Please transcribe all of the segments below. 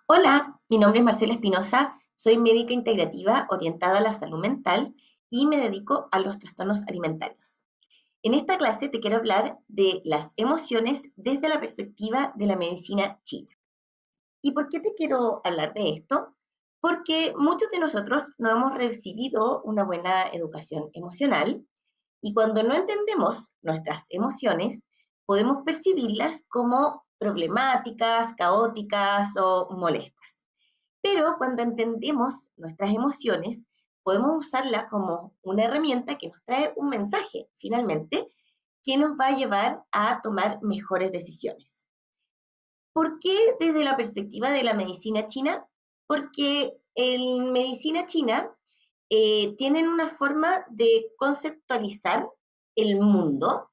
Hola, mi nombre es Marcela Espinosa, soy médica integrativa orientada a la salud mental y me dedico a los trastornos alimentarios. En esta clase te quiero hablar de las emociones desde la perspectiva de la medicina china. ¿Y por qué te quiero hablar de esto? Porque muchos de nosotros no hemos recibido una buena educación emocional y cuando no entendemos nuestras emociones, podemos percibirlas como problemáticas, caóticas o molestas. Pero cuando entendemos nuestras emociones, podemos usarla como una herramienta que nos trae un mensaje, finalmente, que nos va a llevar a tomar mejores decisiones. ¿Por qué desde la perspectiva de la medicina china? Porque en medicina china tienen una forma de conceptualizar el mundo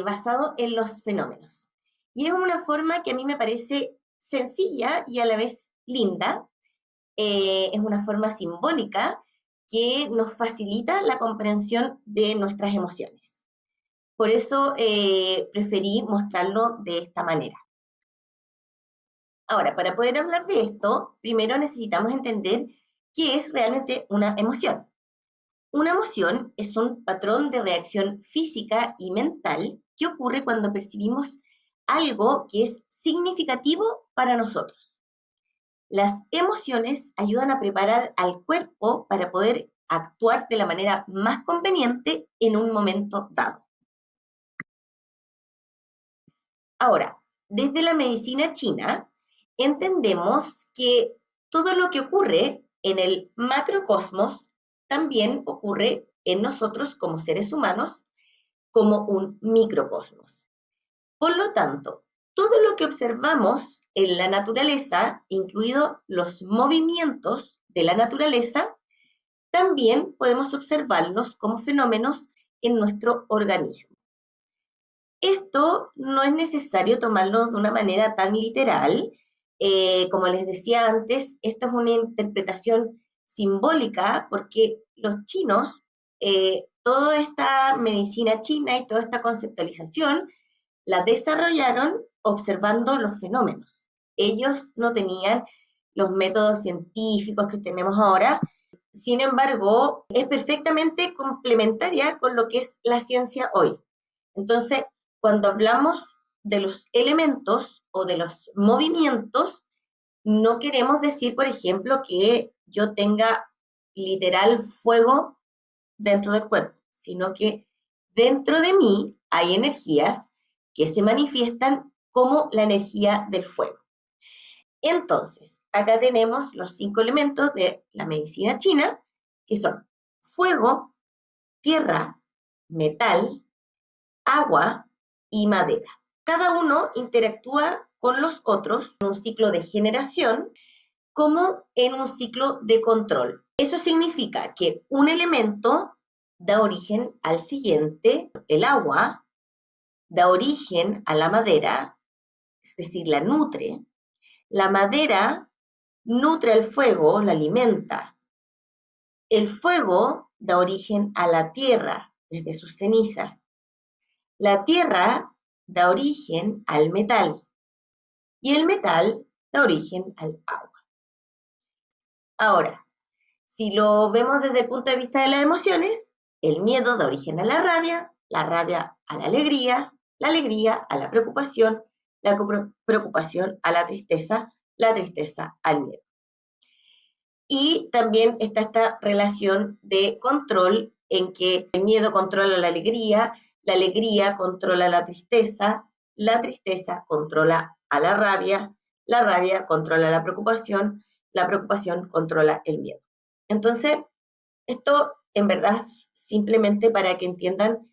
basado en los fenómenos. Y es una forma que a mí me parece sencilla y a la vez linda, es una forma simbólica que nos facilita la comprensión de nuestras emociones. Por eso preferí mostrarlo de esta manera. Ahora, para poder hablar de esto, primero necesitamos entender qué es realmente una emoción. Una emoción es un patrón de reacción física y mental que ocurre cuando percibimos algo que es significativo para nosotros. Las emociones ayudan a preparar al cuerpo para poder actuar de la manera más conveniente en un momento dado. Ahora, desde la medicina china, entendemos que todo lo que ocurre en el macrocosmos también ocurre en nosotros como seres humanos como un microcosmos. Por lo tanto, todo lo que observamos en la naturaleza, incluidos los movimientos de la naturaleza, también podemos observarlos como fenómenos en nuestro organismo. Esto no es necesario tomarlo de una manera tan literal. Como les decía antes, esto es una interpretación simbólica porque los chinos, toda esta medicina china y toda esta conceptualización la desarrollaron observando los fenómenos. Ellos no tenían los métodos científicos que tenemos ahora. Sin embargo, es perfectamente complementaria con lo que es la ciencia hoy. Entonces, cuando hablamos de los elementos o de los movimientos, no queremos decir, por ejemplo, que yo tenga literal fuego dentro del cuerpo, sino que dentro de mí hay energías que se manifiestan como la energía del fuego. Entonces, acá tenemos los 5 elementos de la medicina china, que son fuego, tierra, metal, agua y madera. Cada uno interactúa con los otros en un ciclo de generación como en un ciclo de control. Eso significa que un elemento da origen al siguiente, el agua da origen a la madera, es decir, la nutre. La madera nutre al fuego, la alimenta. El fuego da origen a la tierra desde sus cenizas. La tierra da origen al metal y el metal da origen al agua. Ahora, si lo vemos desde el punto de vista de las emociones, el miedo da origen a la rabia a la alegría a la preocupación a la tristeza al miedo. Y también está esta relación de control en que el miedo controla la alegría controla la tristeza controla a la rabia controla la preocupación controla el miedo. Entonces, esto en verdad es simplemente para que entiendan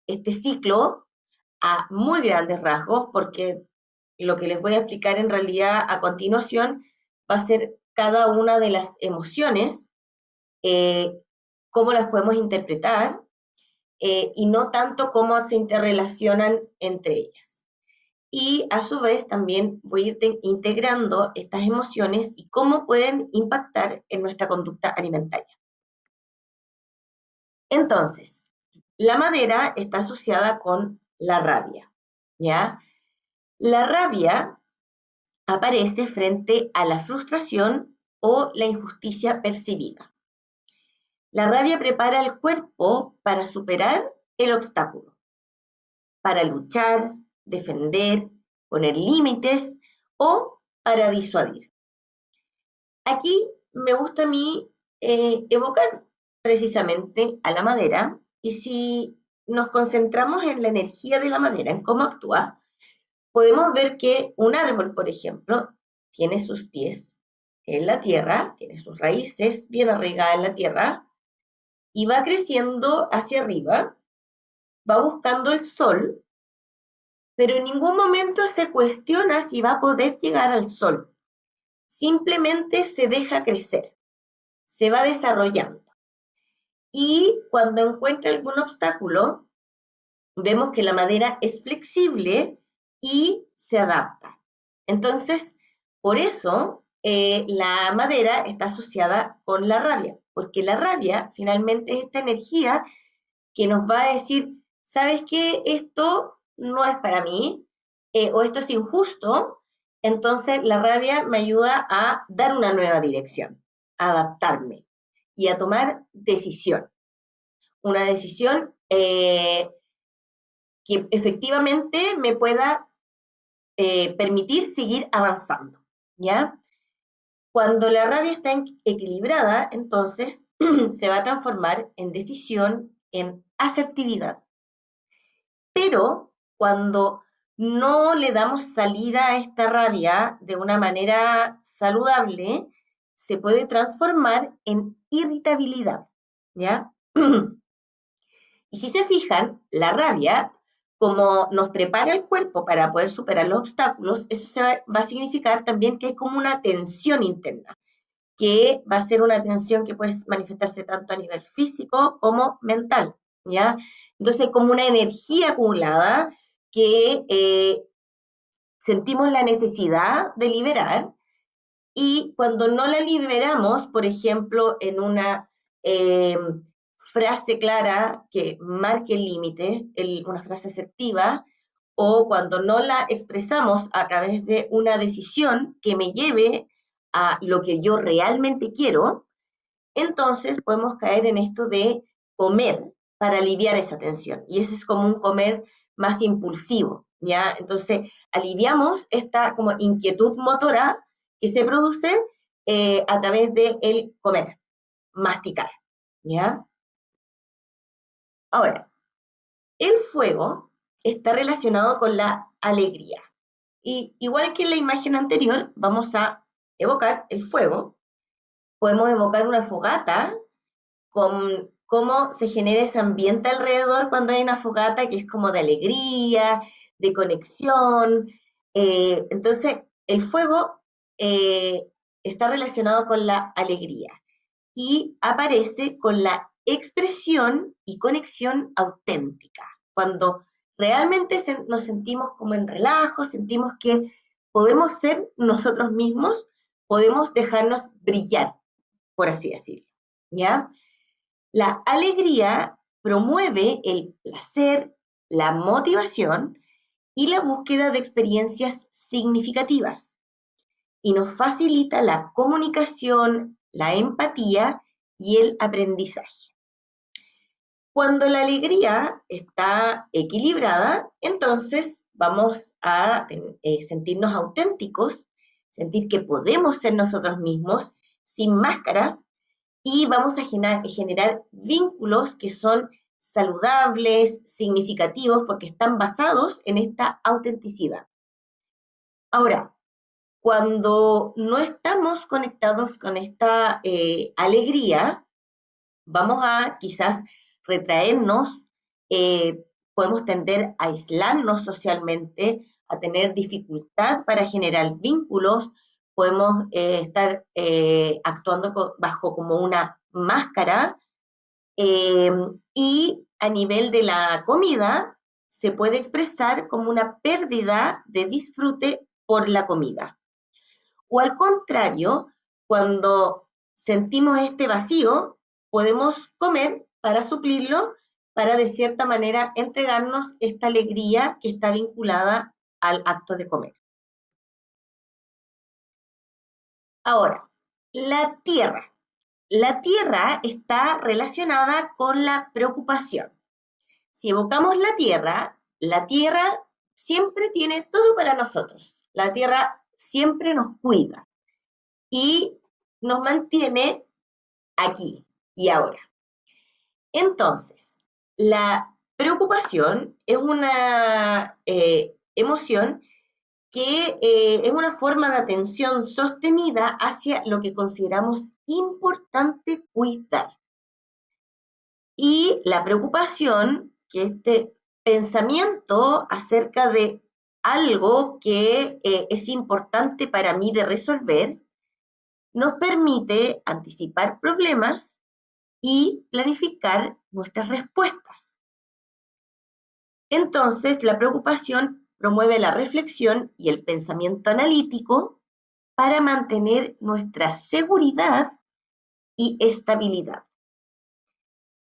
este ciclo a muy grandes rasgos, porque lo que les voy a explicar en realidad a continuación va a ser cada una de las emociones, eh, cómo las podemos interpretar y no tanto cómo se interrelacionan entre ellas. Y a su vez también voy a ir integrando estas emociones y cómo pueden impactar en nuestra conducta alimentaria. Entonces, la madera está asociada con la rabia, ¿ya? La rabia aparece frente a la frustración o la injusticia percibida. La rabia prepara al cuerpo para superar el obstáculo, para luchar, defender, poner límites o para disuadir. Aquí me gusta a mí evocar precisamente a la madera, y si nos concentramos en la energía de la madera, en cómo actúa, podemos ver que un árbol, por ejemplo, tiene sus pies en la tierra, tiene sus raíces bien arraigadas en la tierra y va creciendo hacia arriba, va buscando el sol, pero en ningún momento se cuestiona si va a poder llegar al sol. Simplemente se deja crecer, se va desarrollando. Y cuando encuentra algún obstáculo, vemos que la madera es flexible y se adapta. Entonces, por eso la madera está asociada con la rabia, porque la rabia finalmente es esta energía que nos va a decir, ¿sabes qué? Esto no es para mí, o esto es injusto. Entonces, la rabia me ayuda a dar una nueva dirección, a adaptarme y a tomar decisión. Una decisión que efectivamente me pueda permitir seguir avanzando, ¿ya? Cuando la rabia está equilibrada, entonces se va a transformar en decisión, en asertividad. Pero cuando no le damos salida a esta rabia de una manera saludable, se puede transformar en irritabilidad, ¿ya? Y si se fijan, la rabia, como nos prepara el cuerpo para poder superar los obstáculos, eso va a significar también que es como una tensión interna, que va a ser una tensión que puede manifestarse tanto a nivel físico como mental, ¿ya? Entonces, como una energía acumulada que sentimos la necesidad de liberar, y cuando no la liberamos, por ejemplo, en una eh, frase clara que marque el límite, una frase asertiva, o cuando no la expresamos a través de una decisión que me lleve a lo que yo realmente quiero, entonces podemos caer en esto de comer para aliviar esa tensión. Y ese es como un comer más impulsivo, ¿ya? Entonces aliviamos esta como inquietud motora que se produce a través de el comer, masticar, ¿ya? Ahora, el fuego está relacionado con la alegría. Y igual que en la imagen anterior, vamos a evocar el fuego. Podemos evocar una fogata con cómo se genera ese ambiente alrededor cuando hay una fogata que es como de alegría, de conexión. Entonces, el fuego está relacionado con la alegría y aparece con la expresión y conexión auténtica. Cuando realmente nos sentimos como en relajo, sentimos que podemos ser nosotros mismos, podemos dejarnos brillar, por así decirlo, ¿ya? La alegría promueve el placer, la motivación y la búsqueda de experiencias significativas y nos facilita la comunicación, la empatía y el aprendizaje. Cuando la alegría está equilibrada, entonces vamos a sentirnos auténticos, sentir que podemos ser nosotros mismos sin máscaras y vamos a generar vínculos que son saludables, significativos, porque están basados en esta autenticidad. Ahora, cuando no estamos conectados con esta alegría, vamos a quizás retraernos, podemos tender a aislarnos socialmente, a tener dificultad para generar vínculos, podemos estar actuando bajo como una máscara, eh, y a nivel de la comida se puede expresar como una pérdida de disfrute por la comida. O al contrario, cuando sentimos este vacío, podemos comer para suplirlo, para de cierta manera entregarnos esta alegría que está vinculada al acto de comer. Ahora, la tierra. La tierra está relacionada con la preocupación. Si evocamos la tierra siempre tiene todo para nosotros. La tierra siempre nos cuida y nos mantiene aquí y ahora. Entonces, la preocupación es una emoción que es una forma de atención sostenida hacia lo que consideramos importante cuidar. Y la preocupación, que este pensamiento acerca de algo que es importante para mí de resolver, nos permite anticipar problemas y planificar nuestras respuestas. Entonces, la preocupación promueve la reflexión y el pensamiento analítico para mantener nuestra seguridad y estabilidad.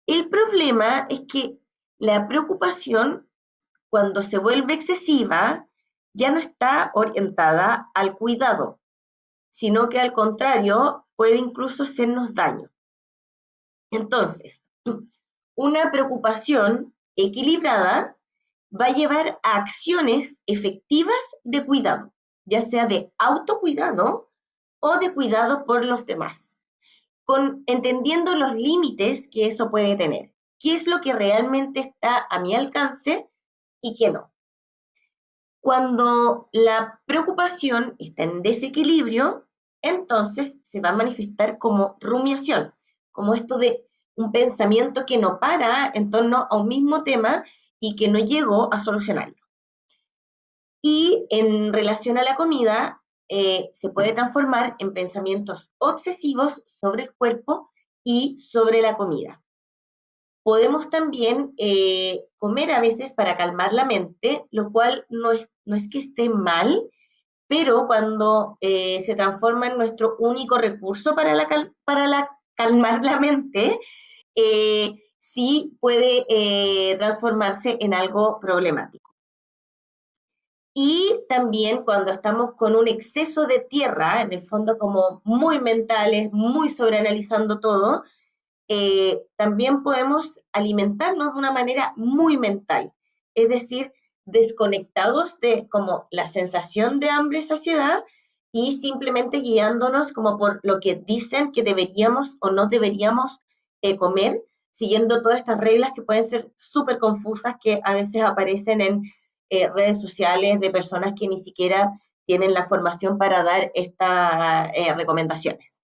El problema es que la preocupación, cuando se vuelve excesiva, ya no está orientada al cuidado, sino que al contrario puede incluso hacernos daño. Entonces, una preocupación equilibrada va a llevar a acciones efectivas de cuidado, ya sea de autocuidado o de cuidado por los demás, entendiendo los límites que eso puede tener, qué es lo que realmente está a mi alcance y qué no. Cuando la preocupación está en desequilibrio, entonces se va a manifestar como rumiación, como esto de un pensamiento que no para en torno a un mismo tema y que no llegó a solucionarlo. Y en relación a la comida, se puede transformar en pensamientos obsesivos sobre el cuerpo y sobre la comida. Podemos también comer a veces para calmar la mente, lo cual no es que esté mal, pero cuando se transforma en nuestro único recurso para calmar la mente, sí puede transformarse en algo problemático. Y también cuando estamos con un exceso de tierra, en el fondo como muy mentales, muy sobreanalizando todo, también podemos alimentarnos de una manera muy mental, es decir, desconectados de como la sensación de hambre y saciedad y simplemente guiándonos como por lo que dicen que deberíamos o no deberíamos comer, siguiendo todas estas reglas que pueden ser súper confusas, que a veces aparecen en redes sociales de personas que ni siquiera tienen la formación para dar estas recomendaciones.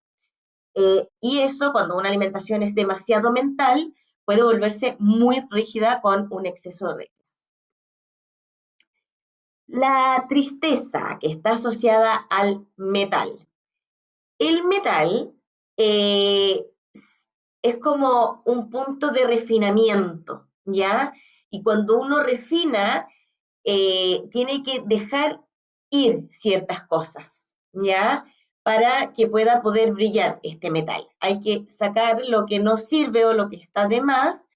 Y eso, cuando una alimentación es demasiado mental, puede volverse muy rígida con un exceso de reglas. La tristeza que está asociada al metal. El metal eh, es como un punto de refinamiento, ¿ya? Y cuando uno refina, tiene que dejar ir ciertas cosas, ¿ya? Para que pueda poder brillar este metal. Hay que sacar lo que no sirve o lo que está de más,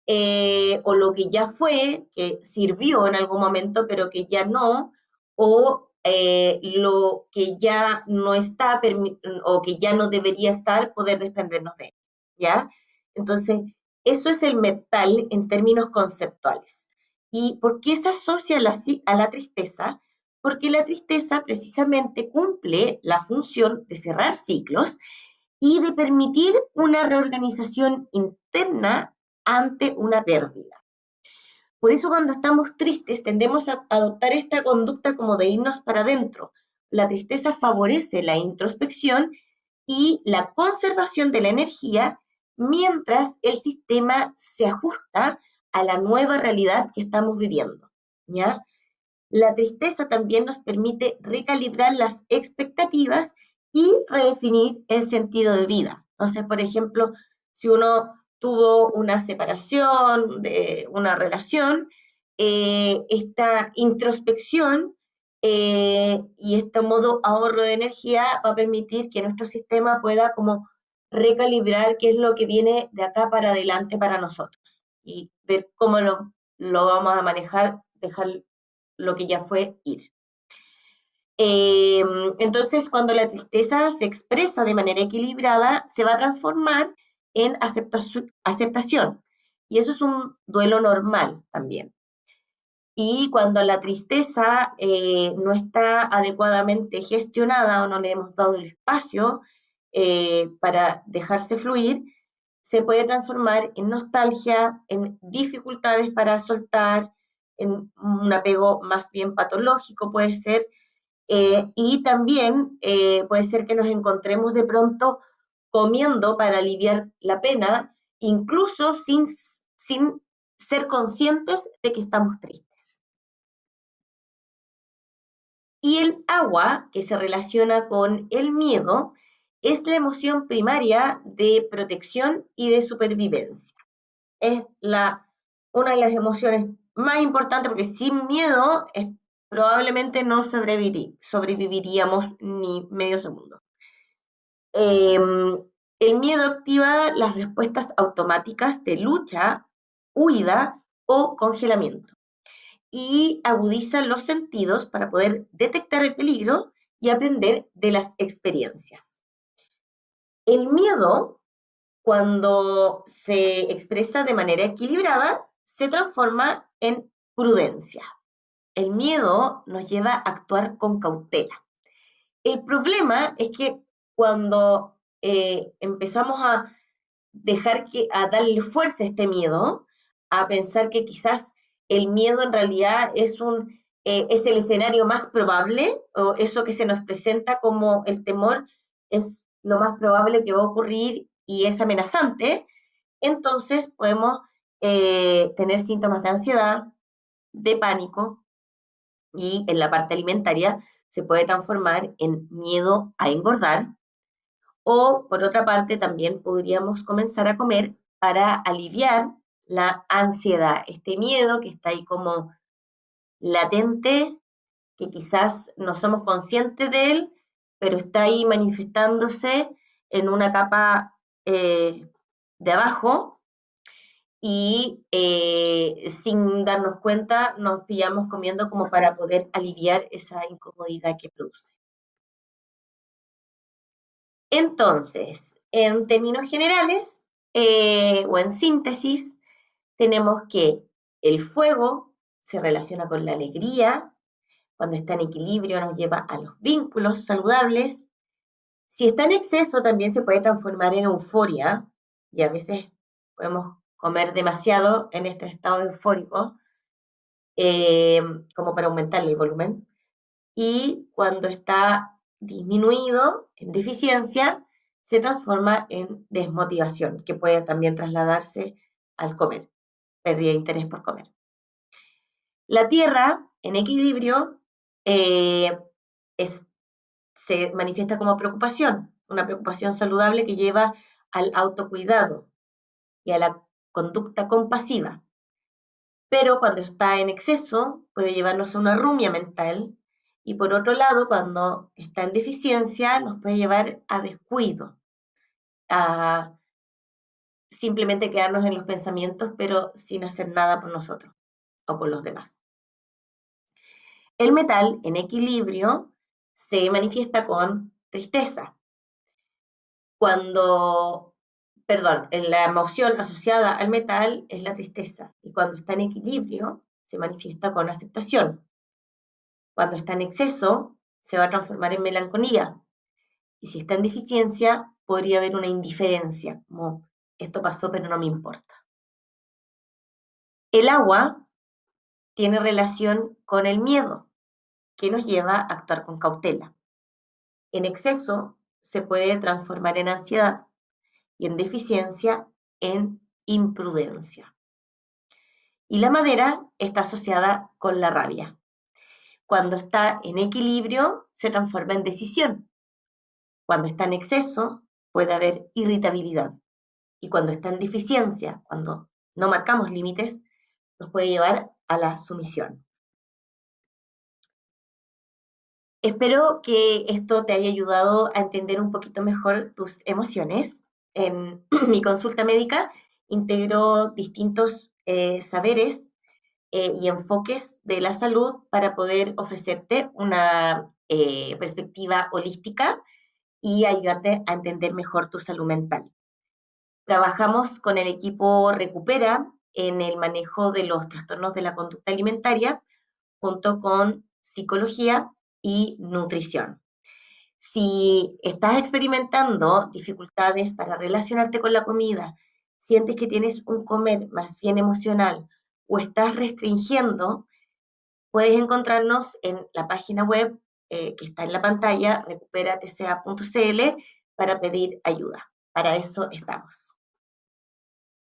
o lo que ya fue, que sirvió en algún momento, pero que ya no, o lo que ya no está o que ya no debería estar, poder desprendernos de él, ¿ya? Entonces, eso es el metal en términos conceptuales. ¿Y por qué se asocia a la tristeza? Porque la tristeza precisamente cumple la función de cerrar ciclos y de permitir una reorganización interna ante una pérdida. Por eso cuando estamos tristes tendemos a adoptar esta conducta como de irnos para adentro. La tristeza favorece la introspección y la conservación de la energía mientras el sistema se ajusta a la nueva realidad que estamos viviendo, ¿ya? La tristeza también nos permite recalibrar las expectativas y redefinir el sentido de vida. Entonces, por ejemplo, si uno tuvo una separación de una relación, esta introspección y este modo ahorro de energía va a permitir que nuestro sistema pueda como recalibrar qué es lo que viene de acá para adelante para nosotros y ver cómo lo vamos a manejar, dejar lo que ya fue ir. Eh, entonces, cuando la tristeza se expresa de manera equilibrada, se va a transformar en aceptación. Y eso es un duelo normal también. Y cuando la tristeza no está adecuadamente gestionada o no le hemos dado el espacio para dejarse fluir, se puede transformar en nostalgia, en dificultades para soltar, en un apego más bien patológico puede ser, y también puede ser que nos encontremos de pronto comiendo para aliviar la pena, incluso sin ser conscientes de que estamos tristes. Y el agua, que se relaciona con el miedo, es la emoción primaria de protección y de supervivencia. Es una de las emociones más importantes porque sin miedo probablemente no sobreviviríamos ni medio segundo. El miedo activa las respuestas automáticas de lucha, huida o congelamiento y agudiza los sentidos para poder detectar el peligro y aprender de las experiencias. El miedo, cuando se expresa de manera equilibrada, se transforma en prudencia. El miedo nos lleva a actuar con cautela. El problema es que cuando empezamos a darle fuerza a este miedo, a pensar que quizás el miedo en realidad es el escenario más probable, o eso que se nos presenta como el temor es lo más probable que va a ocurrir y es amenazante, entonces podemos tener síntomas de ansiedad, de pánico, y en la parte alimentaria se puede transformar en miedo a engordar, o por otra parte también podríamos comenzar a comer para aliviar la ansiedad, este miedo que está ahí como latente, que quizás no somos conscientes de él, pero está ahí manifestándose en una capa de abajo y sin darnos cuenta nos pillamos comiendo como para poder aliviar esa incomodidad que produce. Entonces, en términos generales o en síntesis, tenemos que el fuego se relaciona con la alegría, cuando está en equilibrio nos lleva a los vínculos saludables. Si está en exceso también se puede transformar en euforia y a veces podemos comer demasiado en este estado eufórico eh, como para aumentar el volumen. Y cuando está disminuido en deficiencia, se transforma en desmotivación, que puede también trasladarse al comer, pérdida de interés por comer. La tierra, en equilibrio, eh, es, se manifiesta como preocupación, una preocupación saludable que lleva al autocuidado y a la conducta compasiva. Pero cuando está en exceso puede llevarnos a una rumia mental y por otro lado, cuando está en deficiencia, nos puede llevar a descuido, a simplemente quedarnos en los pensamientos, pero sin hacer nada por nosotros o por los demás. El metal en equilibrio se manifiesta con tristeza. Cuando, perdón, la emoción asociada al metal es la tristeza y cuando está en equilibrio se manifiesta con aceptación. Cuando está en exceso, se va a transformar en melancolía. Y si está en deficiencia, podría haber una indiferencia, como esto pasó pero no me importa. El agua tiene relación con el miedo, que nos lleva a actuar con cautela. En exceso se puede transformar en ansiedad y en deficiencia en imprudencia. Y la madera está asociada con la rabia. Cuando está en equilibrio, se transforma en decisión. Cuando está en exceso, puede haber irritabilidad. Y cuando está en deficiencia, cuando no marcamos límites, nos puede llevar a la sumisión. Espero que esto te haya ayudado a entender un poquito mejor tus emociones. En mi consulta médica integro distintos saberes y enfoques de la salud para poder ofrecerte una perspectiva holística y ayudarte a entender mejor tu salud mental. Trabajamos con el equipo Recupera en el manejo de los trastornos de la conducta alimentaria, junto con psicología y nutrición. Si estás experimentando dificultades para relacionarte con la comida, sientes que tienes un comer más bien emocional o estás restringiendo, puedes encontrarnos en la página web que está en la pantalla, recuperatca.cl, para pedir ayuda. Para eso estamos.